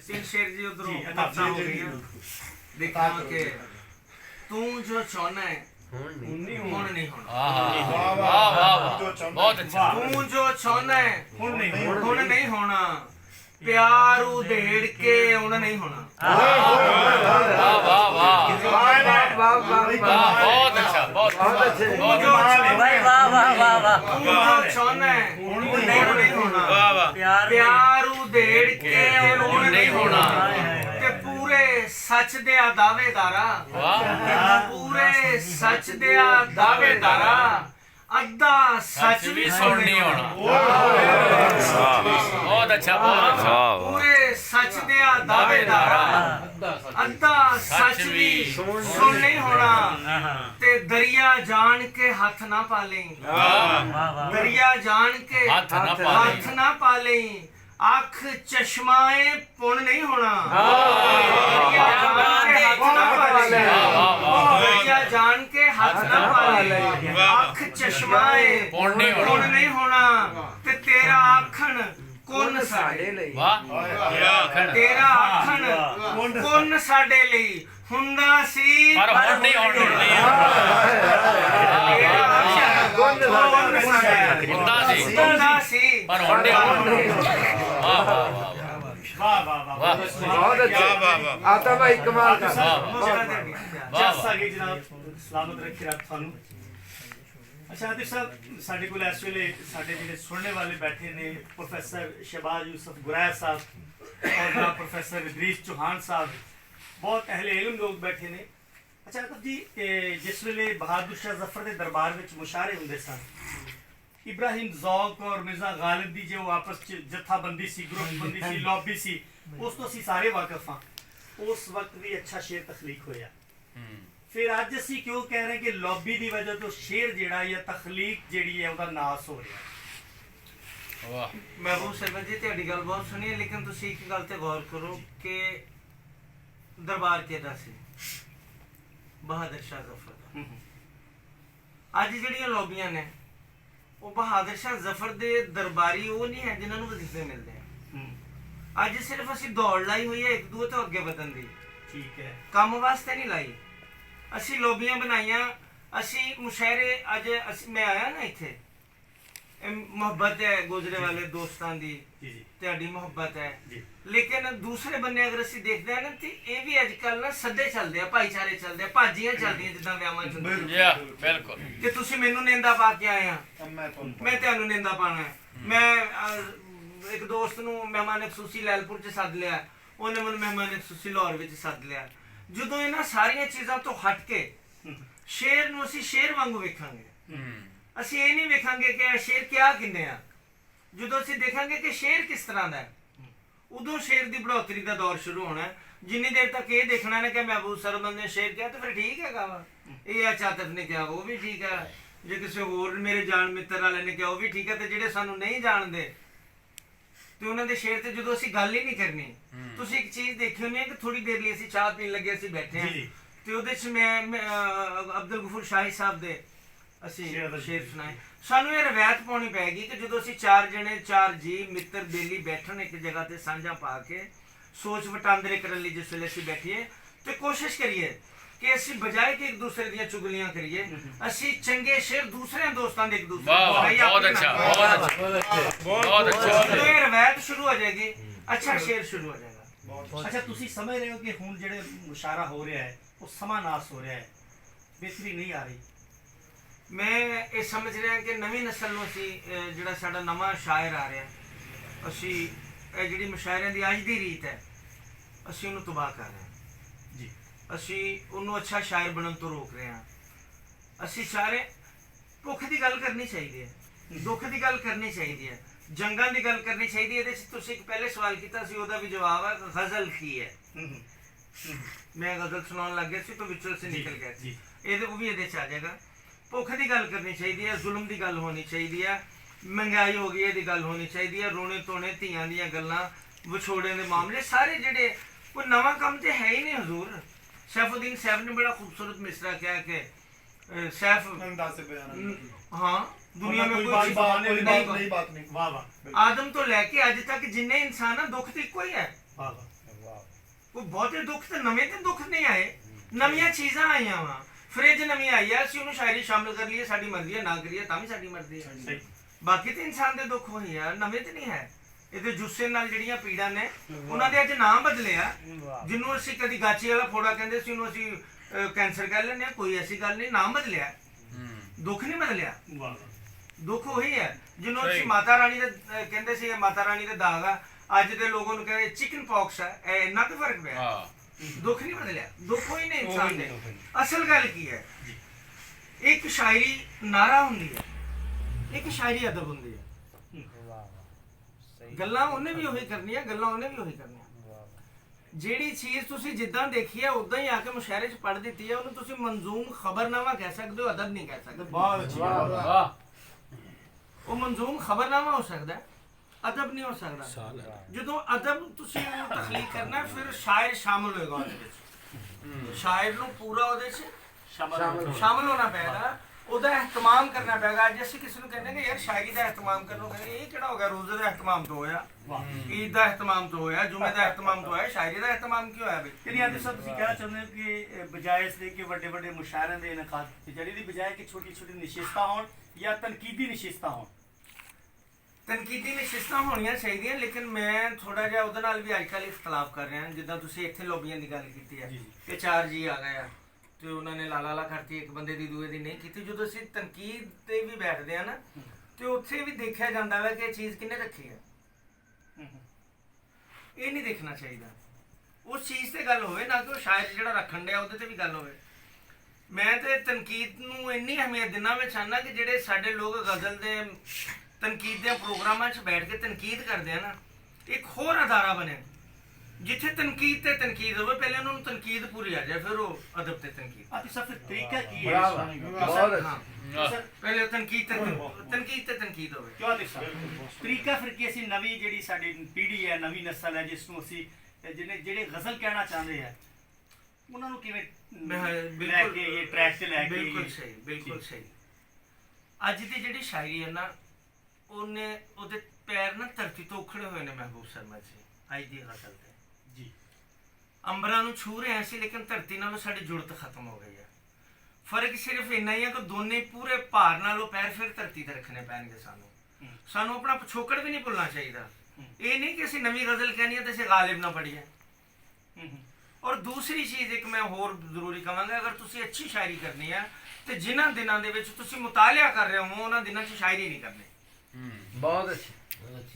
सिंह शेर जी उधरों बातें हो रही हैं। देखा कि तू जो चाहना है हुण नहीं होना। बहुत अच्छा। तू जो चाहना है हुण नहीं होना। प्यार उधेड़ के हुण नहीं होना। वाह वाह वाह बहुत अच्छा बहुत तू जो चाहना है हुण नहीं होना। प्यार उधेड़ के हुण नहीं होना। ते पूरे सच दे दावेदारा पूरे सच दे दावेदारा अद्धा सच भी सुन नहीं होना। बहुत अच्छा बहुत अच्छा। पूरे सच दे दावेदारा अद्धा सच भी सुन नहीं होना। ते दरिया जान के हाथ ना पाले। दरिया जान के हाथ ना पाले। आँख चश्माए पुन नहीं होना। दरिया जान के हाथ ना पाले। दरिया जान के हाथ ना पाले। आँख चश्माए पुन नहीं होना। ते तेरा आखन कौन साडे लई। तेरा आखन कौन साडे लई हुंदा सी पर हुण नहीं होना। हुंदा सी पर हुण नहीं होना। वाह वाह वाह बहुत अच्छा आता भाई कमाल का सलामत रखे रब थानू। अच्छा आतिफ साहब साडे कोल इस वेले साडे जिहड़े सुनने वाले बैठे ने प्रोफेसर शहबाज यूसुफ गुरैश साहब और प्रोफेसर इदरीस चौहान साहब बहुत अहले इल्म लोग बैठे ने। अच्छा आतिफ जी जिस वेले बहादुर शाह जफर के दरबार में मुशारे होंदे सन इब्राहिम ज़ौक और मिर्जा गालिब दी जो आपस च जत्थाबंदी सी ग्रुपबंदी सी लॉबी सी उस तो असीं सारे वाकिफ हाँ। उस वक्त भी अच्छा शेर तखलीक होया। फिर अज असीं क्यों कह रहे हैं कि लॉबी की वजह तो शेर जिहड़ा या तखलीक जिहड़ी है उसका नाश हो रहा। महबूब सरवर जी तुहाडी गल बहुत सुनी है लेकिन तुसीं एक गल ते गौर करो कि दरबार किहदा सी बहादुर शाह जफर दा। अज जिहड़ियां लॉबियां ने वो बहादुर शाह जफर दे दरबारी वो नहीं है जिन्होंने वजीफे मिलते हैं। अज सिर्फ असीं दौड़ लाई हुई है एक दूए तो अगे वधन दी। ठीक है काम वास्ते नहीं लाई। असीं लॉबियां बनाइयां असीं मुशायरे अज मैं आया ना इत्थे मोहब्बत है गुजरे वाले दोस्तां दी तुहाडी मोहब्बत है। लेकिन दूसरे बन्ने अगर असीं देखते हैं ना तो ये भी अजकल ना सदे चलते हैं भाईचारे चलते हैं भाजियां चलदियां जिद्दां विआहां च हुंदियां बिल्कुल कि तुसीं मैनूं नेंदा पा के आए हैं मैं तुहानूं नेंदा पाना है। मैं एक दोस्त नूं मेहमान खसूसी लैलपुर च सद लिया उन्हें मैनूं मेहमान खसूसी लाहौर विच सद लिया। ਜਦੋਂ ਇਹਨਾਂ ਸਾਰੀਆਂ ਚੀਜ਼ਾਂ ਤੋਂ ਹਟ ਕੇ ਸ਼ੇਰ ਨੂੰ ਅਸੀਂ ਸ਼ੇਰ ਵਾਂਗੂ ਵੇਖਾਂਗੇ। ਅਸੀਂ ਇਹ ਨਹੀਂ ਵੇਖਾਂਗੇ ਕਿ ਇਹ ਸ਼ੇਰ ਕਿਆ ਕਿੰਨੇ ਆ। ਜਦੋਂ ਅਸੀਂ ਦੇਖਾਂਗੇ ਕਿ ਸ਼ੇਰ ਕਿਸ ਤਰ੍ਹਾਂ ਦਾ ਹੈ ਉਦੋਂ ਸ਼ੇਰ ਦੀ ਬੜੋਤਰੀ ਦਾ ਦੌਰ ਸ਼ੁਰੂ ਹੋਣਾ। ਜਿੰਨੀ ਦੇਰ ਤੱਕ ਇਹ ਦੇਖਣਾ ਨਾ ਕਿ ਮਹਿਬੂਬ ਸਰਮਦ ਨੇ ਸ਼ੇਰ ਕਿਹਾ ਤਾਂ ਫਿਰ ਠੀਕ ਹੈਗਾ ਵਾ। ਇਹ ਚਾਤਫ ਨੇ ਕਿਹਾ ਉਹ ਵੀ ਠੀਕ ਹੈ। ਜੇ ਕਿਸੇ ਹੋਰ ਮੇਰੇ ਜਾਣ ਮਿੱਤਰ ਵਾਲੇ ਨੇ ਕਿਹਾ ਉਹ ਵੀ ਠੀਕ ਹੈ। ਤੇ ਜਿਹੜੇ ਸਾਨੂੰ ਨਹੀਂ ਜਾਣਦੇ ਤੇ ਉਹਨਾਂ ਦੇ ਸ਼ੇਰ ਤੇ ਜਦੋਂ ਅਸੀਂ ਗੱਲ ਹੀ ਨਹੀਂ ਕਰਨੀ। ਤੁਸੀਂ ਇੱਕ ਚੀਜ਼ ਦੇਖੀ ਹੋਣੀ ਹੈ ਕਿ ਥੋੜੀ ਦੇਰ ਲਈ ਅਸੀਂ ਚਾਹ ਪੀਣ ਲੱਗੇ ਅਸੀਂ ਬੈਠੇ ਹਾਂ ਤੇ ਉਹਦੇ ਚ ਮੈਂ ਅਬਦੁਲ ਗਫੂਰ ਸ਼ਾਹੀ ਸਾਹਿਬ ਦੇ ਅਸੀਂ ਸ਼ੇਰ ਸੁਣਾਏ। ਸਾਨੂੰ ਇਹ ਰਵਾਇਤ ਪਾਉਣੀ ਪੈਗੀ ਕਿ ਜਦੋਂ ਅਸੀਂ ਚਾਰ ਜਣੇ ਚਾਰ ਜੀ ਮਿੱਤਰ ਬੇਲੀ ਬੈਠਣ ਇੱਕ ਜਗ੍ਹਾ ਤੇ ਸਾਂਝਾ ਪਾ ਕੇ ਸੋਚ ਵਟਾਂਦਰੇ ਕਰਨ ਲਈ ਜਿਸ ਵੇਲੇ ਅਸੀਂ ਬੈਠੀਏ ਤੇ ਕੋਸ਼ਿਸ਼ ਕਰੀਏ ਕਿ ਅਸੀਂ ਬਜਾਏ ਕਿ ਇੱਕ ਦੂਸਰੇ ਦੀਆਂ ਚੁਗਲੀਆਂ ਕਰੀਏ ਅਸੀਂ ਚੰਗੇ ਸ਼ੇਰ ਦੂਸਰੇ ਦੋਸਤਾਂ ਦੇ ਇੱਕ ਦੂਸਰੇ ਬਹੁਤ ਅੱਛਾ ਬਹੁਤ ਅੱਛਾ। ਜਦੋਂ ਇਹ ਰਵਾਇਤ ਸ਼ੁਰੂ ਹੋ ਜਾਏਗੀ अच्छा शेर शुरू हो जाएगा। अच्छा तुसी समझ रहे हो कि हुण जेड़े मुशारा हो रहा है वो समा नाश हो रहा है बेहतरी नहीं आ रही। मैं ये समझ रहा कि नवी नस्ल नूं असीं जिहड़ा साडा नवां शायर आ रहा असीं ਇਹ ਜਿਹੜੀ ਮੁਸ਼ਾਇਰਿਆਂ ਦੀ ਅੱਜ ਦੀ ਰੀਤ ਹੈ ਅਸੀਂ ਉਹਨੂੰ ਤਬਾਹ ਕਰ ਰਹੇ ਹਾਂ ਜੀ। ਅਸੀਂ ਉਹਨੂੰ ਅੱਛਾ ਸ਼ਾਇਰ ਬਣਨ ਤੋਂ ਰੋਕ ਰਹੇ ਹਾਂ। ਅਸੀਂ ਸਾਰੇ ਭੁੱਖ ਦੀ ਗੱਲ ਕਰਨੀ ਚਾਹੀਦੀ ਹੈ ਦੁੱਖ ਦੀ ਗੱਲ ਕਰਨੀ ਚਾਹੀਦੀ ਹੈ ਜੰਗਾਂ ਦੀ ਗੱਲ ਕਰਨੀ ਚਾਹੀਦੀ ਹੈ। ਇਹਦੇ 'ਚ ਤੁਸੀਂ ਇੱਕ ਪਹਿਲੇ ਸਵਾਲ ਕੀਤਾ ਸੀ ਉਹਦਾ ਵੀ ਜਵਾਬ ਹੈ ਗਜ਼ਲ ਕੀ ਹੈ। ਮੈਂ ਗਜ਼ਲ ਸੁਣਾਉਣ ਲੱਗ ਗਿਆ ਸੀ ਤਾਂ ਵਿੱਚੋਂ ਅਸੀਂ ਨਿਕਲ ਗਏ ਸੀ। ਇਹਦੇ ਉਹ ਵੀ ਇਹਦੇ 'ਚ ਆ ਜਾਏਗਾ। ਭੁੱਖ ਦੀ ਗੱਲ ਕਰਨੀ ਚਾਹੀਦੀ ਹੈ ਜ਼ੁਲਮ ਦੀ ਗੱਲ ਹੋਣੀ ਚਾਹੀਦੀ ਹੈ महंगाई हो गई है गल होनी चाहिए रोने धोने धियां दियां गल्लां विछोड़े के मामले सारे जेडे कोई नवा काम तो है ही नहीं। हजूर सैफुद्दीन सैफ ने बड़ा खूबसूरत मिसरा क्या कि सैफ हाँ दुनिया में कोई बात नहीं आदम तो लैके अज तक जिन्ने इंसान है दुख तो इको ही है। ਕੋਈ ਬਹੁਤੇ ਦੁੱਖ ਤੇ ਨਵੇਂ ਤੇ ਦੁੱਖ ਨਹੀਂ ਆਏ, ਨਵੀਆਂ ਚੀਜ਼ਾਂ ਆਈਆਂ ਵਾ। ਫ੍ਰਿਜ ਨਵੀਂ ਆਈ ਹੈ, ਅਸੀਂ ਉਹਨੂੰ ਸ਼ਾਇਰੀ ਸ਼ਾਮਿਲ ਕਰ ਲਈਏ, ਸਾਡੀ ਮਰਜ਼ੀ ਹੈ, ਨਾ ਕਰੀਏ ਤਾਂ ਵੀ ਸਾਡੀ ਮਰਜ਼ੀ ਹੈ। ਬਾਕੀ ਤੇ ਇਨਸਾਨ ਦੇ ਦੁੱਖ ਹੋਈ ਆ, ਨਵੇਂ ਤੇ ਨਹੀਂ ਹੈ। ਇਹਦੇ ਜੁੱਸੇ ਨਾਲ ਜਿਹੜੀਆਂ ਪੀੜਾਂ ਨੇ ਉਹਨਾਂ ਦੇ ਅੱਜ ਨਾਮ ਬਦਲੇ ਆ। ਜਿਹਨੂੰ ਅਸੀਂ ਕਦੀ ਗਾਚੀ ਵਾਲਾ ਫੋੜਾ ਕਹਿੰਦੇ ਸੀ, ਉਹਨੂੰ ਅਸੀਂ ਕੈਂਸਰ ਕਹਿ ਲੈਂਦੇ ਆ। ਕੋਈ ਐਸੀ ਗੱਲ ਨਹੀਂ, ਨਾਮ ਬਦਲਿਆ, ਦੁੱਖ ਨਹੀਂ ਬਦਲਿਆ। ਦੁੱਖ ਉਹੀ ਹੈ ਜਿਹਨੂੰ ਅਸੀਂ ਮਾਤਾ ਰਾਣੀ ਦੇ ਕਹਿੰਦੇ ਸੀ, ਇਹ ਮਾਤਾ ਰਾਣੀ ਦੇ ਦਾਗ ਆ। ਅੱਜ ਦੇ ਲੋਕਾਂ ਨੂੰ ਕਹਿੰਦੇ ਚਿਕਨ ਪੌਕਸ ਹੈ। ਇਹ ਇੰਨਾ ਕੁ ਫਰਕ ਪਿਆ, ਦੁੱਖ ਨਹੀਂ ਬਦਲਿਆ। ਦੁੱਖ ਹੋਈ ਨਹੀਂ ਇਨਸਾਨ ਦੇ। ਅਸਲ ਗੱਲ ਕੀ ਹੈ, ਇੱਕ ਸ਼ਾਇਰੀ ਨਾਰਾ ਹੁੰਦੀ ਹੈ, ਇੱਕ ਸ਼ਾਇਰੀ ਅਦਬ ਹੁੰਦੀ ਹੈ। ਗੱਲਾਂ ਉਹਨੇ ਵੀ ਉਹੀ ਕਰਨੀਆਂ, ਗੱਲਾਂ ਉਹਨੇ ਵੀ ਉਹੀ ਕਰਨੀਆਂ। ਜਿਹੜੀ ਚੀਜ਼ ਤੁਸੀਂ ਜਿੱਦਾਂ ਦੇਖੀ ਹੈ ਉਦਾਂ ਹੀ ਆ ਕੇ ਮੁਸ਼ਾਇਰੇ 'ਚ ਪੜ੍ਹ ਦਿੱਤੀ ਹੈ, ਉਹਨੂੰ ਤੁਸੀਂ ਮੰਜ਼ੂਮ ਖਬਰਨਾਮਾ ਕਹਿ ਸਕਦੇ ਹੋ, ਅਦਬ ਨਹੀਂ ਕਹਿ ਸਕਦੇ। ਬਹੁਤ ਅੱਛੀ ਉਹ ਮੰਜ਼ੂਮ ਖਬਰਨਾਮਾ ਹੋ ਸਕਦਾ, ਅਦਬ ਨਹੀਂ ਹੋ ਸਕਦਾ। ਜਦੋਂ ਅਦਬ ਤੁਸੀਂ ਤਖਲੀਕ ਕਰਨਾ, ਫਿਰ ਸ਼ਾਇਰ ਸ਼ਾਮਲ ਹੋਏਗਾ ਉਹਦੇ ਵਿੱਚ। ਸ਼ਾਇਰ ਨੂੰ ਪੂਰਾ ਉਹਦੇ 'ਚ ਸ਼ਾਮਲ ਹੋਣਾ ਪਏਗਾ, ਉਹਦਾ ਇਹਤਮਾਮ ਕਰਨਾ ਪਏਗਾ। ਅੱਜ ਅਸੀਂ ਕਿਸੇ ਨੂੰ ਕਹਿੰਦੇ ਕਿ ਯਾਰ ਸ਼ਾਇਰੀ ਦਾ ਇਹਤਮਾਮ ਕਰੋ, ਕਹਿੰਦੇ ਇਹ ਕਿਹੜਾ ਹੋ ਗਿਆ? ਰੋਜ਼ੇ ਦਾ ਇਹਤਮਾਮ ਤੋਂ ਹੋਇਆ, ਈਦ ਦਾ ਇਹਤਮਾਮ ਤੋਂ ਹੋਇਆ, ਜੁਮੇ ਦਾ ਇਹਤਮਾਮ ਤੋਂ ਹੋਇਆ, ਸ਼ਾਇਰੀ ਦਾ ਇਹਤਮਾਮ ਕਿਉਂ ਹੋਇਆ? ਯਾਨੀ ਆਦਿ ਸਾਹਿਬ ਤੁਸੀਂ ਕਹਿਣਾ ਚਾਹੁੰਦੇ ਹੋ ਕਿ ਬਜਾਏ ਇਸ ਦੇ ਕਿ ਵੱਡੇ ਵੱਡੇ ਮੁਸ਼ਾਇਰਿਆਂ ਦੇ ਇਨਕਾਦ ਜਿਹੜੀ ਦੀ ਬਜਾਏ ਕਿ ਛੋਟੀ ਛੋਟੀ ਨਿਸ਼ਿਸਤਾਂ ਹੋਣ ਜਾਂ ਤਨਕੀਦੀ ਨਿਸ਼ਿਸਤਾਂ ਹੋਣ? ਤਨਕੀਦੀ ਨਿਸ਼ਿਸਤਾਂ ਹੋਣੀਆਂ ਚਾਹੀਦੀਆਂ, ਲੇਕਿਨ ਮੈਂ ਥੋੜਾ ਜਿਹਾ ਉਹਦੇ ਨਾਲ ਵੀ ਅੱਜ ਕੱਲ੍ਹ ਇਖਤਲਾਫ ਕਰ ਰਿਹਾ। ਜਿੱਦਾਂ ਤੁਸੀਂ ਇੱਥੇ ਲੋਬੀਆਂ ਦੀ ਗੱਲ ਕੀਤੀ ਹੈ ਕਿ 4 ਜੀ ਆ ਗਏ ਆ ਤੇ ਉਹਨਾਂ ਨੇ ਲਾਲਾ ਕਰਤੀ, ਇੱਕ ਬੰਦੇ ਦੀ ਦੂਏ ਦੀ ਨਹੀਂ ਕੀਤੀ। ਜਦੋਂ ਅਸੀਂ ਤਨਕੀਦ ਤੇ ਵੀ ਬੈਠਦੇ ਆ ਨਾ, ਤੇ ਉੱਥੇ ਵੀ ਦੇਖਿਆ ਜਾਂਦਾ ਵਾ ਕਿ ਇਹ ਚੀਜ਼ ਕਿਹਨੇ ਰੱਖੀ ਹੈ। ਇਹ ਨਹੀਂ ਦੇਖਣਾ ਚਾਹੀਦਾ। ਉਸ ਚੀਜ਼ ਤੇ ਗੱਲ ਹੋਵੇ, ਨਾ ਕਿ ਉਹ ਸ਼ਾਇਰ ਜਿਹੜਾ ਰੱਖਣ ਡਿਆ ਉਹਦੇ ਤੇ ਵੀ ਗੱਲ ਹੋਵੇ। ਮੈਂ ਤੇ ਤਨਕੀਦ ਨੂੰ ਇੰਨੀ ਅਹਿਮੀਅਤ ਦਿੰਦਾ, ਮੈਂ ਚਾਹੁੰਦਾ ਕਿ ਜਿਹੜੇ ਸਾਡੇ ਲੋਕ ਗਜ਼ਲ ਦੇ ਤਨਕੀਦ ਦੇ ਪ੍ਰੋਗਰਾਮਾਂ 'ਚ ਬੈਠ ਕੇ ਤਨਕੀਦ ਕਰਦੇ ਆ ਨਾ, ਇੱਕ ਹੋਰ ਅਦਾਰਾ ਬਣੇ ਜਿੱਥੇ ਤਨਕੀਦ ਤੇ ਤਨਕੀਦ ਹੋਵੇ। ਪਹਿਲੇ ਉਹਨਾਂ ਨੂੰ ਤਨਕੀਦ ਪੂਰੀ ਆ ਜਾਏ, ਫਿਰ ਉਹ ਅਦਬ ਤੇ ਤਨਕੀਦ। ਆਦਿ ਸਾਹਿਬ ਫਿਰ ਤਰੀਕਾ ਕੀ ਹੈ? ਪਹਿਲੇ ਤਨਕੀਦ ਤੇ ਤਨਕੀਦ ਹੋਵੇ। ਕਿਉਂ ਆਦਿ ਸਾਹਿਬ ਤਰੀਕਾ ਫਿਰ ਕੀ? ਅਸੀਂ ਨਵੀਂ ਜਿਹੜੀ ਸਾਡੀ ਪੀੜ੍ਹੀ ਹੈ, ਨਵੀਂ ਨਸਲ ਹੈ, ਜਿਸ ਨੂੰ ਅਸੀਂ ਜਿਹੜੇ ਗਜ਼ਲ ਕਹਿਣਾ ਚਾਹੁੰਦੇ ਆ, ਉਹਨਾਂ ਨੂੰ ਕਿਵੇਂ ਲੈ ਕੇ ਇਹ ਟਰੈਕ ਤੇ ਲੈ ਕੇ? ਬਿਲਕੁਲ ਸਹੀ, ਬਿਲਕੁਲ ਸਹੀ। ਅੱਜ ਦੀ ਜਿਹੜੀ ਸ਼ਾਇਰੀ ਹੈ ਨਾ, ਉਹਦੇ ਪੈਰ ਨਾ ਧਰਤੀ ਤੋਂ ਉਖੜੇ ਹੋਏ ਨੇ ਮਹਿਬੂਬ ਸ਼ਰਮਾ ਜੀ। ਅੱਜ ਦੀ ਗਜ਼ਲ ਤੇ ਜੀ ਅੰਬਰਾਂ ਨੂੰ ਛੂ ਰਹੇ ਸੀ, ਲੇਕਿਨ ਧਰਤੀ ਨਾਲੋਂ ਸਾਡੀ ਜੁੜਤ ਖਤਮ ਹੋ ਗਈ ਹੈ। ਫਰਕ ਸਿਰਫ ਇੰਨਾ ਹੀ ਹੈ ਕਿ ਦੋਨੇ ਪੂਰੇ ਭਾਰ ਨਾਲੋਂ ਪੈਰ ਫਿਰ ਧਰਤੀ ਤੇ ਰੱਖਣੇ ਪੈਣਗੇ। ਸਾਨੂੰ ਆਪਣਾ ਪਿਛੋਕੜ ਵੀ ਨਹੀਂ ਭੁੱਲਣਾ ਚਾਹੀਦਾ। ਇਹ ਨਹੀਂ ਕਿ ਅਸੀਂ ਨਵੀਂ ਗਜ਼ਲ ਕਹਿਣੀ ਹੈ ਤੇ ਅਸੀਂ ਗਾਲਿਬ ਨਾ ਪੜੀਏ। ਔਰ ਦੂਸਰੀ ਚੀਜ਼ ਇੱਕ ਮੈਂ ਹੋਰ ਜ਼ਰੂਰੀ ਕਹਾਂਗਾ, ਅਗਰ ਤੁਸੀਂ ਅੱਛੀ ਸ਼ਾਇਰੀ ਕਰਨੀ ਹੈ ਤੇ ਜਿਨ੍ਹਾਂ ਦਿਨਾਂ ਦੇ ਵਿੱਚ ਤੁਸੀਂ ਮੁਤਾਲਿਆ ਕਰ ਰਹੇ ਹੋ, ਉਹਨਾਂ ਦਿਨਾਂ 'ਚ ਸ਼ਾਇਰੀ ਨਹੀਂ ਕਰਨੀ। ਬਹੁਤ ਅੱਛੀ।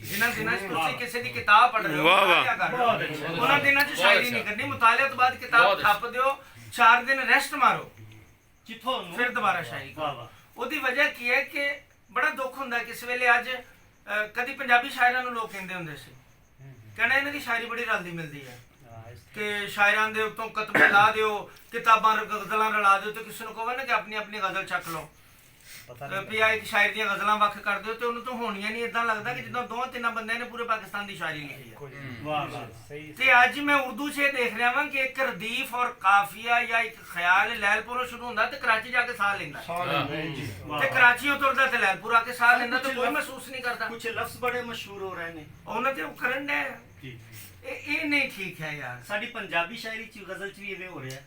ਜਿਨ੍ਹਾਂ ਦਿਨਾਂ 'ਚ ਤੁਸੀਂ ਕਿਸੇ ਦੀ ਕਿਤਾਬ ਪੜ੍ਹ ਰਹੇ ਹੋ, ਮੁਤਾਲਿਆ ਕਰ ਰਹੇ ਹੋ, ਉਹਨਾਂ ਦਿਨਾਂ 'ਚ ਸ਼ਾਇਰੀ ਨਹੀਂ ਕਰਨੀ। ਮੁਤਾਲਿਆ ਤੋਂ ਬਾਅਦ ਕਿਤਾਬ ਥੱਪ ਦਿਓ, 4 ਦਿਨ ਰੈਸਟ ਮਾਰੋ, ਜਿੱਥੋਂ ਫਿਰ ਦੁਬਾਰਾ ਸ਼ਾਇਰੀ ਕਰੋ। ਉਹਦੀ ਵਜ੍ਹਾ ਕੀ ਹੈ ਕਿ ਬੜਾ ਦੁੱਖ ਹੁੰਦਾ ਕਿਸ ਵੇਲੇ ਅੱਜ ਕਦੀ ਪੰਜਾਬੀ ਸ਼ਾਇਰਾਂ ਨੂੰ ਲੋਕ ਕਹਿੰਦੇ ਹੁੰਦੇ ਸੀ, ਕਹਿਣਾ ਇਹਨਾਂ ਦੀ ਸ਼ਾਇਰੀ ਬੜੀ ਰਲਦੀ ਮਿਲਦੀ ਹੈ ਕਿ ਸ਼ਾਇਰਾਂ ਦੇ ਉੱਤੋਂ ਕਤਬੇ ਲਾ ਦਿਓ, ਕਿਤਾਬਾਂ ਗਜ਼ਲਾਂ ਰਲਾ ਦਿਓ, ਤੇ ਕਿਸੇ ਨੂੰ ਕਹੋ ਨਾ ਕਿ ਆਪਣੀ ਆਪਣੀ ਗਜ਼ਲ ਚੱਕ ਲਓ, ਵੀ ਆ ਇੱਕ ਸ਼ਾਇਰ ਦੀਆਂ ਗਜ਼ਲਾਂ ਵੱਖ ਕਰ ਦਿਓ, ਤੇ ਉਹਨੂੰ ਤਾਂ ਹੋਣੀਆਂ ਨਹੀਂ। ਇਦਾਂ ਲੱਗਦਾ ਕਿ ਜਿੱਦਾਂ 2-3 ਬੰਦਿਆਂ ਨੇ ਪੂਰੇ ਪਾਕਿਸਤਾਨ ਦੀ ਸ਼ਾਇਰੀ ਲਿਖੀ ਹੈ। ਤੇ ਅੱਜ ਮੈਂ ਉਰਦੂ 'ਚ ਦੇਖ ਰਿਹਾ ਵਾਂ ਕਿ ਇੱਕ ਰਦੀਫ ਔਰ ਕਾਫੀਆ ਜਾਂ ਇੱਕ ਖਿਆਲ ਲੈਲਪੁਰੋਂ ਸ਼ੁਰੂ ਹੁੰਦਾ ਤੇ ਕਰਾਚੀ ਜਾ ਕੇ ਸਾਹ ਲੈਂਦਾ, ਤੇ ਕਰਾਚੀ ਉਤਰਦਾ ਤੇ ਲੈਲਪੁਰ ਆ ਕੇ ਸਾਹ ਲੈਂਦਾ, ਤੇ ਕੋਈ ਮਹਿਸੂਸ ਨਹੀਂ ਕਰਦਾ। ਕੁਝ ਲਫ਼ਜ਼ ਬੜੇ ਮਸ਼ਹੂਰ ਹੋ ਰਹੇ ਨੇ, ਉਹਨਾਂ ਤੇ ਉਹ ਕਰਨ ਡਿਆ। ਇਹ ਨਹੀਂ ਠੀਕ ਹੈ ਯਾਰ। ਸਾਡੀ ਪੰਜਾਬੀ ਸ਼ਾਇਰੀ 'ਚ ਗਜ਼ਲ 'ਚ ਵੀ ਇਵੇਂ ਹੋ ਰਿਹਾ।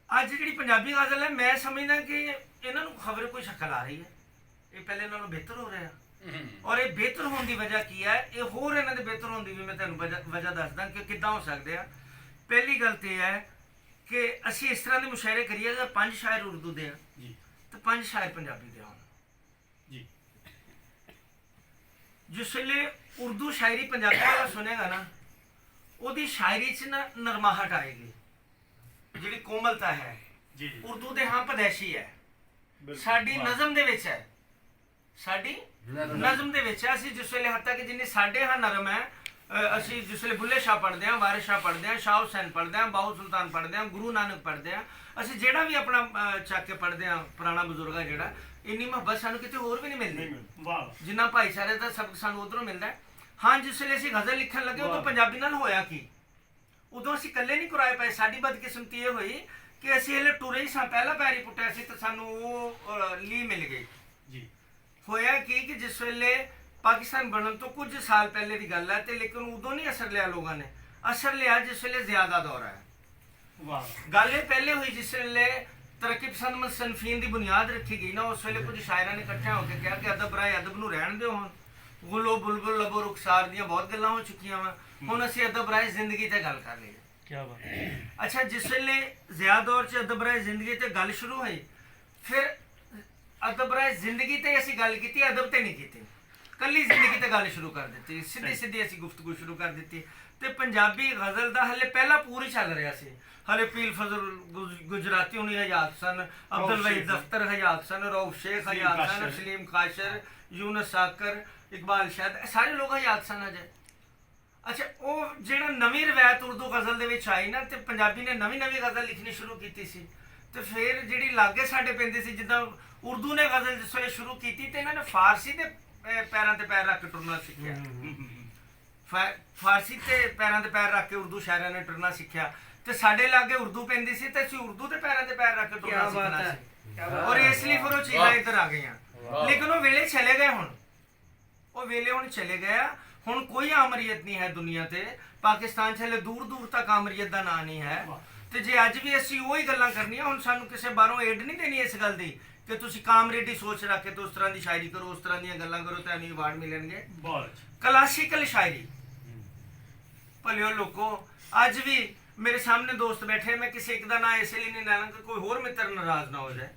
ਅੱਜ ਜਿਹੜੀ ਪੰਜਾਬੀ ਗਜ਼ਲ ਹੈ, ਮੈਂ ਸਮਝਦਾ ਕਿ ਇਹਨਾਂ ਨੂੰ ਖਬਰ ਕੋਈ ਸ਼ਕਲ ਆ ਰਹੀ ਹੈ, ਇਹ ਪਹਿਲੇ ਨਾਲੋਂ ਬਿਹਤਰ ਹੋ ਰਿਹਾ। ਔਰ ਇਹ ਬਿਹਤਰ ਹੋਣ ਦੀ ਵਜ੍ਹਾ ਕੀ ਹੈ, ਇਹ ਹੋਰ ਇਹਨਾਂ ਦੇ ਬਿਹਤਰ ਹੋਣ ਦੀ ਵੀ ਮੈਂ ਤੁਹਾਨੂੰ ਵਜ੍ਹਾ ਦੱਸਦਾ ਕਿ ਕਿੱਦਾਂ ਹੋ ਸਕਦੇ ਆ। ਪਹਿਲੀ ਗੱਲ ਤੇ ਹੈ ਕਿ ਅਸੀਂ ਇਸ ਤਰ੍ਹਾਂ ਦੇ ਮੁਸ਼ਾਇਰੇ ਕਰੀਏ, ਅਗਰ 5 ਸ਼ਾਇਰ ਉਰਦੂ ਦੇ ਆ ਤੇ 5 ਸ਼ਾਇਰ ਪੰਜਾਬੀ ਦੇ ਹੋਣ ਜੀ। ਜਿਸ ਵੇਲੇ ਉਰਦੂ ਸ਼ਾਇਰੀ ਪੰਜਾਬੀ ਵਾਲਾ ਸੁਨੇਗਾ ਨਾ, ਉਹਦੀ ਸ਼ਾਇਰੀ 'ਚ ਨਾ ਨਰਮਾਹਟ ਆਏਗੀ, ਜਿਹੜੀ ਕੋਮਲਤਾ ਹੈ। ਉਰਦੂ ਦੇ ਹਾਂ ਪਦੈਸ਼ੀ ਹੈ, ਸਾਡੀ ਨਜ਼ਮ ਦੇ ਵਿੱਚ ਹੈ, ਸਾਡੀ ਨਜ਼ਮ ਦੇ ਵਿੱਚ ਹੈ। ਅਸੀਂ ਜਿਸ ਵੇਲੇ ਹੱਤਾ ਕਿ ਜਿੰਨੀ ਸਾਡੇ ਹਾਂ ਨਰਮ ਹੈ, ਅਸੀਂ ਜਿਸ ਵੇਲੇ ਬੁੱਲੇ ਸ਼ਾਹ ਪੜ੍ਹਦੇ ਹਾਂ, ਵਾਰਿਸ ਸ਼ਾਹ ਪੜ੍ਹਦੇ ਹਾਂ, ਸ਼ਾਹ ਹੁਸੈਨ ਪੜ੍ਹਦੇ ਹਾਂ, ਬਾਹੂ ਸੁਲਤਾਨ ਪੜ੍ਹਦੇ ਹਾਂ, ਗੁਰੂ ਨਾਨਕ ਪੜ੍ਹਦੇ ਹਾਂ, ਅਸੀਂ ਜਿਹੜਾ ਵੀ ਆਪਣਾ ਚੱਕ ਕੇ ਪੜ੍ਹਦੇ ਹਾਂ ਪੁਰਾਣਾ ਬਜ਼ੁਰਗ ਹੈ ਜਿਹੜਾ, ਇੰਨੀ ਮੁਹੱਬਤ ਸਾਨੂੰ ਕਿਤੇ ਹੋਰ ਵੀ ਨਹੀਂ ਮਿਲਦੀ ਜਿੰਨਾ ਭਾਈਚਾਰੇ ਦਾ ਸਬਕ ਸਾਨੂੰ ਉੱਧਰੋਂ ਮਿਲਦਾ ਹੈ। ਹਾਂ, ਜਿਸ ਵੇਲੇ ਅਸੀਂ ਗਜ਼ਲ ਲਿਖਣ ਲੱਗੇ ਉਦੋਂ ਪੰਜਾਬੀ ਨਾਲ ਹੋਇਆ ਕੀ, ਉਦੋਂ ਅਸੀਂ ਇਕੱਲੇ ਨਹੀਂ ਕੁਰਾਏ ਪਏ। ਸਾਡੀ ਬਦਕਿਸਮਤੀ ਇਹ ਹੋਈ ਕਿ ਅਸੀਂ ਹਲੇ ਟੁਰੇ ਹੀ ਸਾਂ, ਪਹਿਲਾ ਪੈਰ ਹੀ ਪੁੱਟਿਆ ਸੀ ਤੇ ਸਾਨੂੰ ਉਹ ਲੀ ਮਿਲ ਗਈ ਜੀ। ਹੋਇਆ ਕੀ ਕਿ ਜਿਸ ਵੇਲੇ ਪਾਕਿਸਤਾਨ ਬਣਨ ਤੋਂ ਕੁਝ ਸਾਲ ਪਹਿਲੇ ਦੀ ਗੱਲ ਹੈ, ਤੇ ਲੇਕਿਨ ਉਦੋਂ ਨਹੀਂ ਅਸਰ ਲਿਆ ਲੋਕਾਂ ਨੇ। असर लिया जिस वेले ज्यादा दौर है वाह गल ये पहले हुई जिस वेले तरक्की पसंद मुसन्निफीन की बुनियाद रखी गई ना उस वेले कुछ शायरां ने इकट्ठे होकर कहा कि अदब राय अदब नूं रहण दिओ हुण गुलो बुलबुल लबो रुखसार दियां बहुत गल्लां हो चुकियां वा हुण असीं अदब राय जिंदगी ते गल कर लईए क्या बात है। अच्छा जिस वेले ज़िया दौर च अदब राय जिंदगी ते गल शुरू हुई फिर अदब राय जिंदगी ते असीं गल कीती अदब ते नहीं कीती कल्ली जिंदगी ते गल शुरू कर दी सीधी सीधी असीं गुफ्तगू शुरू कर दी ते पंजाबी गज़ल दा हले पहला पूरी चल रहा सी हले पीर फजल गुजराती हुणी हयात सन अब्दुल वहीद अख्तर हयात सन रऊफ शेख हयात सन सलीम काशर यूनुस साकर इकबाल शायद सारे लोग हयात सन अजे अच्छा वो ਜਿਹੜਾ ਨਵੀਂ ਰਵਾਇਤ ਉਰਦੂ ਗਜ਼ਲ ਦੇ ਵਿੱਚ ਆਈ ਨਾ ਤੇ ਪੰਜਾਬੀ ਨੇ ਨਵੀਂ ਗਜ਼ਲ ਲਿਖਣੀ ਸ਼ੁਰੂ ਕੀਤੀ ਸੀ ਤੇ ਫਿਰ ਜਿਹੜੀ ਲਾਗੇ ਸਾਡੇ ਪੈਂਦੀ ਸੀ ਜਿੱਦਾਂ ਉਰਦੂ ਨੇ ਗਜ਼ਲ ਜਿਸ ਵੇਲੇ ਸ਼ੁਰੂ ਕੀਤੀ ਤੇ ਇਹਨਾਂ ਨੇ ਫਾਰਸੀ ਦੇ ਪੈਰਾਂ ਤੇ ਪੈਰ ਰੱਖ ਕੇ ਟੁਰਨਾ ਸਿੱਖਿਆ ਫਾਰਸੀ ਤੇ ਪੈਰਾਂ ਤੇ ਪੈਰ ਰੱਖ ਕੇ ਉਰਦੂ ਸ਼ਾਇਰਾਂ ਨੇ ਟੁਰਨਾ ਸਿੱਖਿਆ ਤੇ ਸਾਡੇ ਲਾਗੇ ਉਰਦੂ ਪੈਂਦੀ ਸੀ ਤੇ ਅਸੀਂ ਉਰਦੂ ਤੇ ਪੈਰਾਂ ਤੇ ਪੈਰ ਰੱਖ ਕੇ ਟੁਰਨਾ ਸਿੱਖਣਾ ਸੀ ਔਰ ਇਸ ਲਈ ਫਿਰ ਉਹ ਚੀਜ਼ਾਂ ਇੱਧਰ ਆ ਗਈਆਂ ਲੇਕਿਨ ਉਹ ਵੇਲੇ ਚਲੇ ਗਏ ਹੁਣ ਉਹ ਵੇਲੇ ਹੁਣ ਚਲੇ ਗਏ ਹੁਣ ਕੋਈ ਆਮਰੀਅਤ ਨਹੀਂ ਹੈ ਦੁਨੀਆ ਤੇ ਪਾਕਿਸਤਾਨ 'ਚ ਹਲੇ ਦੂਰ ਦੂਰ ਤੱਕ ਆਮਰੀਅਤ ਦਾ ਨਾਂ ਨਹੀਂ ਹੈ ਤੇ ਜੇ ਅੱਜ ਵੀ ਅਸੀਂ ਉਹੀ ਗੱਲਾਂ ਕਰਨੀਆਂ ਹੁਣ ਸਾਨੂੰ ਕਿਸੇ ਬਾਹਰੋਂ ਏਡ ਨਹੀਂ ਦੇਣੀ ਇਸ ਗੱਲ ਦੀ ਕਿ ਤੁਸੀਂ ਕਾਮਰੇਡੀ ਸੋਚ ਰੱਖ ਕੇ ਤੇ ਉਸ ਤਰ੍ਹਾਂ ਦੀ ਸ਼ਾਇਰੀ ਕਰੋ ਉਸ ਤਰ੍ਹਾਂ ਦੀਆਂ ਗੱਲਾਂ ਕਰੋ ਤੁਹਾਨੂੰ ਅਵਾਰਡ ਮਿਲਣਗੇ बहुत ਕਲਾਸੀਕਲ ਸ਼ਾਇਰੀ ਭਲਿਓ ਲੋਕੋ ਅੱਜ ਵੀ ਮੇਰੇ ਸਾਹਮਣੇ ਦੋਸਤ ਬੈਠੇ ਮੈਂ ਕਿਸੇ ਇੱਕ ਦਾ ਨਾਂ ਇਸੇ ਲਈ ਨਹੀਂ ਲੈਣਾ ਕਿ ਕੋਈ ਹੋਰ ਮਿੱਤਰ ਨਾਰਾਜ਼ ਨਾ ਹੋ ਜਾਏ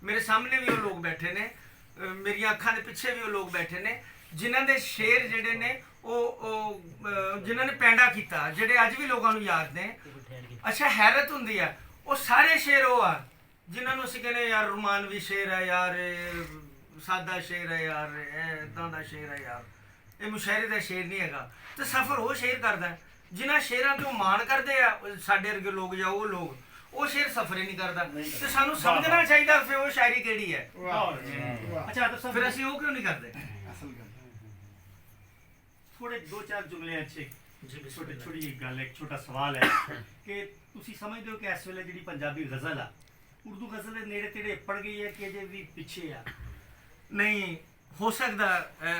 ਮੇਰੇ ਸਾਹਮਣੇ ਵੀ ਉਹ ਲੋਕ ਬੈਠੇ ਨੇ ਮੇਰੀਆਂ ਅੱਖਾਂ ਦੇ ਪਿੱਛੇ ਵੀ ਉਹ ਲੋਕ ਬੈਠੇ ਨੇ ਜਿਨ੍ਹਾਂ ਦੇ ਸ਼ੇਰ ਜਿਹੜੇ ਨੇ ਉਹ ਜਿਨ੍ਹਾਂ ਨੇ ਪੈਂਡਾ ਕੀਤਾ ਜਿਹੜੇ ਅੱਜ ਵੀ ਲੋਕਾਂ ਨੂੰ ਯਾਦ ਨੇ ਅੱਛਾ ਹੈਰਤ ਹੁੰਦੀ ਆ ਉਹ ਸਾਰੇ ਸ਼ੇਰ ਉਹ ਆ ਜਿਨ੍ਹਾਂ ਨੂੰ ਅਸੀਂ ਕਹਿੰਦੇ ਯਾਰ ਰੁਮਾਨਵੀ ਸ਼ੇਰ ਹੈ ਯਾਰ ਸਾਦਾ ਸ਼ੇਰ ਹੈ ਯਾਰ ਇੱਦਾਂ ਦਾ ਸ਼ੇਰ ਹੈ ਯਾਰ ਇਹ ਮੁਸ਼ਾਇਰੇ ਦਾ ਸ਼ੇਰ ਨਹੀਂ ਹੈਗਾ ਤੇ ਸਫਰ ਉਹ ਸ਼ੇਰ ਕਰਦਾ ਜਿਨ੍ਹਾਂ ਸ਼ੇਰਾਂ ਤੋਂ ਮਾਣ ਕਰਦੇ ਆ ਸਾਡੇ ਵਰਗੇ ਲੋਕ ਜਾਂ ਉਹ ਲੋਕ ਉਹ ਸ਼ੇਰ ਸਫਰ ਹੀ ਨਹੀਂ ਕਰਦਾ ਤੇ ਸਾਨੂੰ ਸਮਝਣਾ ਚਾਹੀਦਾ ਫਿਰ ਉਹ ਸ਼ਾਇਰੀ ਕਿਹੜੀ ਹੈ अच्छा तो ਫਿਰ ਅਸੀਂ ਉਹ ਕਿਉਂ ਨਹੀਂ ਕਰਦੇ थोड़े दो चार जुमले अच्छे छोटे छोटी जी गल एक छोटा सवाल है कि तुसी समझदे हो कि इस वेले जेहड़ी पंजाबी गजल आ उर्दू गजल दे नेड़े तेड़े पड़ गई है कि अजे भी पीछे आ नहीं हो सकता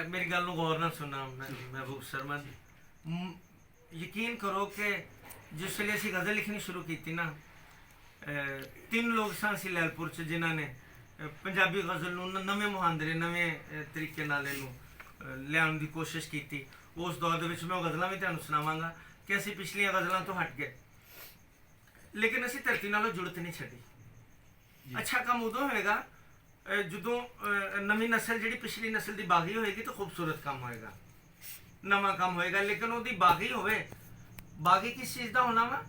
मेरी गल गौर ना सुनना महबूब शर्मा यकीन करो कि जिस वेले असीं गज़ल लिखनी शुरू की ना 3 लोग सन असीं लैलपुर च जिन्हां ने पंजाबी गज़ल नूं नवें मुहांदरे नवें तरीके नाल इहनूं लियाउण दी कोशिश की उस दौर दे विच मैं गज़लां भी तुहानूं सुणावांगा कि असीं पिछलियां गज़लां तो हट गए लेकिन असीं धरती नालों जुड़त नहीं छड्डी अच्छा काम उदों होएगा ਜਦੋਂ ਨਵੀਂ ਨਸਲ ਜਿਹੜੀ ਪਿਛਲੀ ਨਸਲ ਦੀ ਬਾਗੀ ਹੋਏਗੀ ਤਾਂ ਖੂਬਸੂਰਤ ਕੰਮ ਹੋਏਗਾ ਨਵਾਂ ਕੰਮ ਹੋਏਗਾ ਲੇਕਿਨ ਉਹਦੀ ਬਾਗੀ ਹੋਵੇ ਬਾਗੀ ਕਿਸ ਚੀਜ਼ ਦਾ ਹੋਣਾ ਵਾ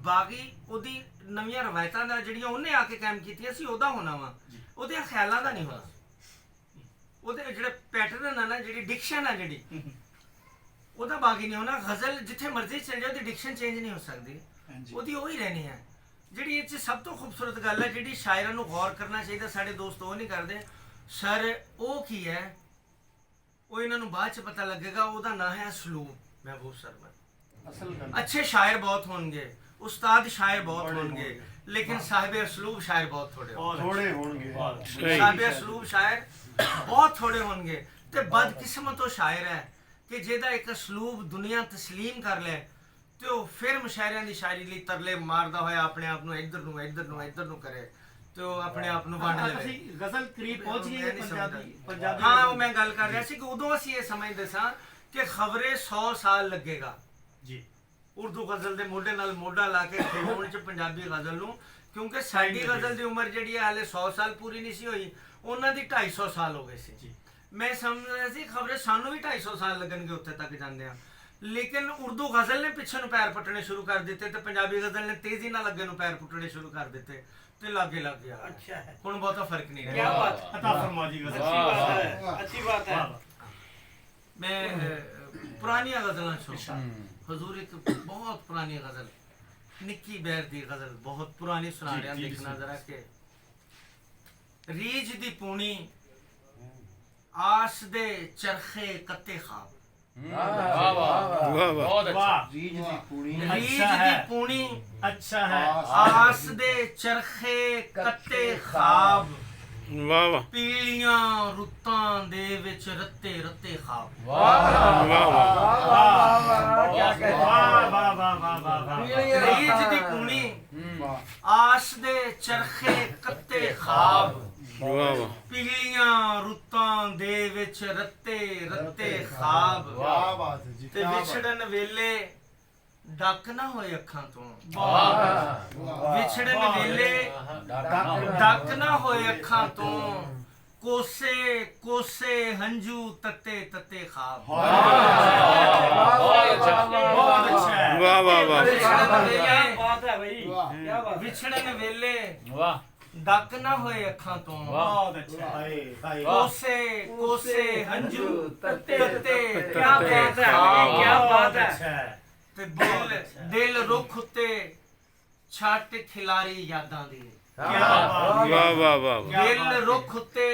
ਬਾਗੀ ਉਹਦੀ ਨਵੀਆਂ ਰਵਾਇਤਾਂ ਦਾ ਜਿਹੜੀਆਂ ਉਹਨੇ ਆ ਕੇ ਕਾਇਮ ਕੀਤੀਆਂ ਸੀ ਉਹਦਾ ਹੋਣਾ ਵਾ ਉਹਦੇ ਖਿਆਲਾਂ ਦਾ ਨਹੀਂ ਹੋਣਾ ਉਹਦੇ ਜਿਹੜੇ ਪੈਟਰਨ ਆ ਨਾ ਜਿਹੜੀ ਡਿਕਸ਼ਨ ਆ ਜਿਹੜੀ ਉਹਦਾ ਬਾਗੀ ਨਹੀਂ ਹੋਣਾ ਗਜ਼ਲ ਜਿੱਥੇ ਮਰਜ਼ੀ ਚਲ ਜਾਓ ਉਹਦੀ ਡਿਕਸ਼ਨ ਚੇਂਜ ਨਹੀਂ ਹੋ ਸਕਦੀ ਉਹਦੀ ਉਹੀ ਰਹਿਣੀ ਹੈ ਜਿਹੜੀ ਇਹ 'ਚ ਸਭ ਤੋਂ ਖੂਬਸੂਰਤ ਗੱਲ ਹੈ ਜਿਹੜੀ ਸ਼ਾਇਰਾਂ ਨੂੰ ਗੌਰ ਕਰਨਾ ਚਾਹੀਦਾ ਸਾਡੇ ਦੋਸਤ ਉਹ ਨਹੀਂ ਕਰਦੇ ਸਰ ਉਹ ਕੀ ਹੈ ਉਹ ਇਹਨਾਂ ਨੂੰ ਬਾਅਦ 'ਚ ਪਤਾ ਲੱਗੇਗਾ ਉਹਦਾ ਨਾਂ ਹੈ ਅਸਲੂਬ महबूब शर्मा अच्छे शायर बहुत होंगे उस्ताद शायर बहुत होंगे लेकिन साहिब असलूब शायर बहुत थोड़े होंगे साहिब असलूब शायर बहुत थोड़े होंगे ते बदकिस्मत वो शायर है कि जेदा एक असलूब दुनिया तस्लीम कर ले तो फिर मुशायरियां दी शायरी ਲਈ ਤਰਲੇ ਮਾਰਦਾ ਹੋਇਆ ਆਪਣੇ ਆਪ ਨੂੰ ਇੱਧਰ ਨੂੰ ਕਰੇ तो अपने आप ਨੂੰ ਵੰਡ ਲਵੇ ਗਜ਼ਲ ਕਰੀਬ ਪਹੁੰਚ ਗਈ ਹੈ ਪੰਜਾਬੀ ਹਾਂ ਉਹ ਮੈਂ ਗੱਲ ਕਰ ਰਿਹਾ ਸੀ ਕਿ ਉਦੋਂ ਅਸੀਂ ਇਹ ਸਮਝਦੇ ਸਾਂ ਕਿ ਖਬਰੇ 100 ਸਾਲ ਲੱਗੇਗਾ ਜੀ ਉਰਦੂ ਗਜ਼ਲ ਦੇ ਮੋਢੇ ਨਾਲ ਮੋਢਾ ਲਾ ਕੇ ਖਲੋਣ ਚ ਪੰਜਾਬੀ ਗਜ਼ਲ ਨੂੰ ਕਿਉਂਕਿ ਸਾਡੀ ਗਜ਼ਲ ਦੀ ਉਮਰ ਜਿਹੜੀ ਹੈ ਹਾਲੇ 100 ਸਾਲ ਪੂਰੀ ਨਹੀਂ ਸੀ ਹੋਈ ਉਹਨਾਂ ਦੀ 250 ਸਾਲ ਹੋ ਗਏ ਸੀ ਜੀ ਮੈਂ ਸਮਝ ਰਿਹਾ ਸੀ ਖਬਰੇ ਸਾਨੂੰ ਵੀ 250 ਸਾਲ ਲੱਗਣਗੇ ਉੱਥੇ ਤੱਕ ਜਾਂਦੇ ਆ ਲੇਕਿਨ ਉਰਦੂ ਗਜ਼ਲ ਨੇ ਪਿੱਛੇ ਨੂੰ ਪੈਰ ਪੁੱਟਣੇ ਸ਼ੁਰੂ ਕਰ ਦਿੱਤੇ ਤੇ ਪੰਜਾਬੀ ਗਜ਼ਲ ਨੇ ਤੇਜ਼ੀ ਨਾਲ ਅੱਗੇ ਨੂੰ ਪੈਰ ਪੁੱਟਣੇ ਸ਼ੁਰੂ ਕਰ ਦਿੱਤੇ ਤੇ ਲਾਗੇ ਲੱਗ ਗਿਆ ਅੱਛਾ ਹੁਣ ਬਹੁਤਾ ਫਰਕ ਨਹੀਂ ਰਿਹਾ ਕੀ ਬਾਤ अता फरमा जी अच्छी बात है मैं पुरानी गज़लां छो हजूर एक बहुत पुरानी गज़ल निक्की बैर दी गज़ल बहुत पुरानी सुना रहा देखना जरा के रीज दी पूनी आस दे चरखे कत्ते खाब बहुत अच्छा रीज दी पूनी अच्छा है आस दे चरखे कत्ते खाब ਵਾਹ ਵਾਹ ਪੀਲੀਆਂ ਰੁੱਤਾਂ ਦੇ ਵਿੱਚ ਰੱਤੇ ਰੱਤੇ ਖਾਬ ਵਾਹ ਵਾਹ ਰੀਝ ਦੀ ਕੂਣੀ ਆਸ ਦੇ ਚਰਖੇ ਕੱਤੇ ਖਾਬ ਵਾਹ ਵਾਹ ਪੀਲੀਆਂ ਰੁੱਤਾਂ ਦੇ ਵਿੱਚ ਰੱਤੇ ਰੱਤੇ ਖਾਬ ਤੇ ਵਿਛੜਨ ਵੇਲੇ ਡੱਕ ਨਾ ਹੋਏ ਅੱਖਾਂ ਤੋਂ ਵਿਛੜਨ ਵੇਲੇ ਡੱਕ ਨਾ ਹੋਏ ਅੱਖਾਂ ਤੋਂ ਕੋਸੇ ਕੋਸੇ ਹੰਝੂ ਤੱਤੇ ਤੱਤੇ ਖਾਬ बहुत अच्छा है ਵਾਹ ਵਾਹ ਵਾਹ ਵਿਛੜਨ ਵੇਲੇ बात है भाई क्या बात ਵਿਛੜਨ ਵੇਲੇ वाह ਡੱਕ ਨਾ ਹੋਏ ਅੱਖਾਂ ਤੋਂ बहुत अच्छा है ਕੋਸੇ ਕੋਸੇ ਹੰਝੂ ਤੱਤੇ ਤੱਤੇ क्या बात है क्या बात है अच्छा है ਤੇ ਦਿਲ ਰੁੱਖ ਉੱਤੇ ਛੱਟ ਖਿਲਾਰੀ ਯਾਦਾਂ ਦੀ क्या बात ਵਾਹ ਵਾਹ ਵਾਹ ਦਿਲ ਰੁੱਖ ਉੱਤੇ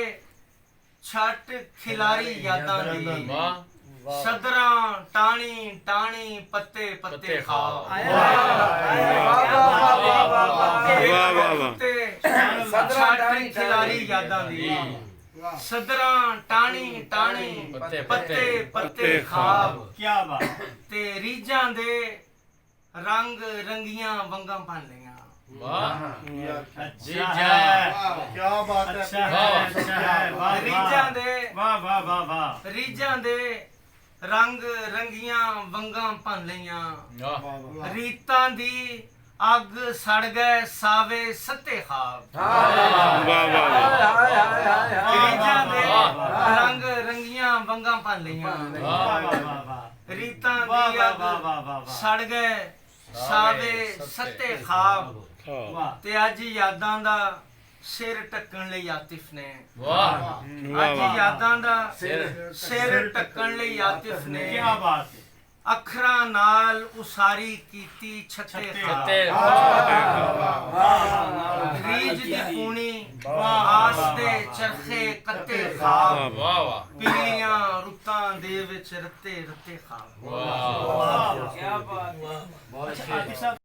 ਛੱਟ ਖਿਲਾਰੀ ਯਾਦਾਂ ਦੀ वाह ਸਦਰਾਂ ਟਾਣੀ ਟਾਣੀ ਪੱਤੇ ਪੱਤੇ ਖਾ ਵਾਹ ਵਾਹ ਉੱਤੇ ਛੱਟ ਖਿਲਾਰੀ ਯਾਦਾਂ ਦੀ ਸਦਰਾਂ ਟਾਣੀ ਟਾਣੀ पत्ते ਪੱਤੇ ਪੱਤੇ ਖਾਬ क्या बात ਤੇ ਰੀਝਾਂ ਦੇ ਰੰਗ ਰੰਗੀਆਂ ਵੰਗਾਂ ਭੰਨ ਲਈਆਂ वाह अच्छा है क्या बात है अच्छा है अच्छा है वाह ਰੀਝਾਂ ਦੇ वाह वाह वाह वाह ਰੀਝਾਂ ਦੇ ਰੰਗ ਰੰਗੀਆਂ ਵੰਗਾਂ ਭੰਨ ਲਈਆਂ वाह ਰੀਤਾਂ ਦੀ ਅੱਗ ਸੜ ਗਏ ਸਾਵੇ ਸੱਤੇ ਖਾਬ ਵਾਹ ਵਾਹ ਰੀਝਾਂ ਦੇ ਰੰਗ ਰੰਗੀਆਂ ਵੰਗਾਂ ਭੰਨ ਲਈਆਂ वाह वाह वाह ਰੀਤਾਂ वाह ਦੀ वाह ਅੱਗ वाह वाह वाह ਸੜ ਗਏ ਸਾਵੇ ਸੱਤੇ ਖਾਬ वाह ਤੇ ਅੱਜ ਯਾਦਾਂ ਦਾ ਸਿਰ ਢੱਕਣ ਲਈ ਆਤਿਫ ਨੇ वाह ਅੱਜ ਯਾਦਾਂ ਦਾ ਸਿਰ ਢੱਕਣ ਲਈ ਆਤਿਫ ਨੇ क्या बात है ਅੱਖਰਾਂ ਨਾਲ ਉਸਾਰੀ ਕੀਤੀ ਛੱਤੇ ਖਾਬ पत्ते ਰੀਝ ਦੀ ਕੂਣੀ ਆਸ ਦੇ ਚਰਖੇ ਕੱਤੇ ਖਾਬ वाह वाह ਪੀਲੀਆਂ ਰੁੱਤਾਂ ਦੇ ਵਿੱਚ ਰੱਤੇ ਰੱਤੇ ਖਾਬ वाह क्या बात अच्छा आतिफ साहब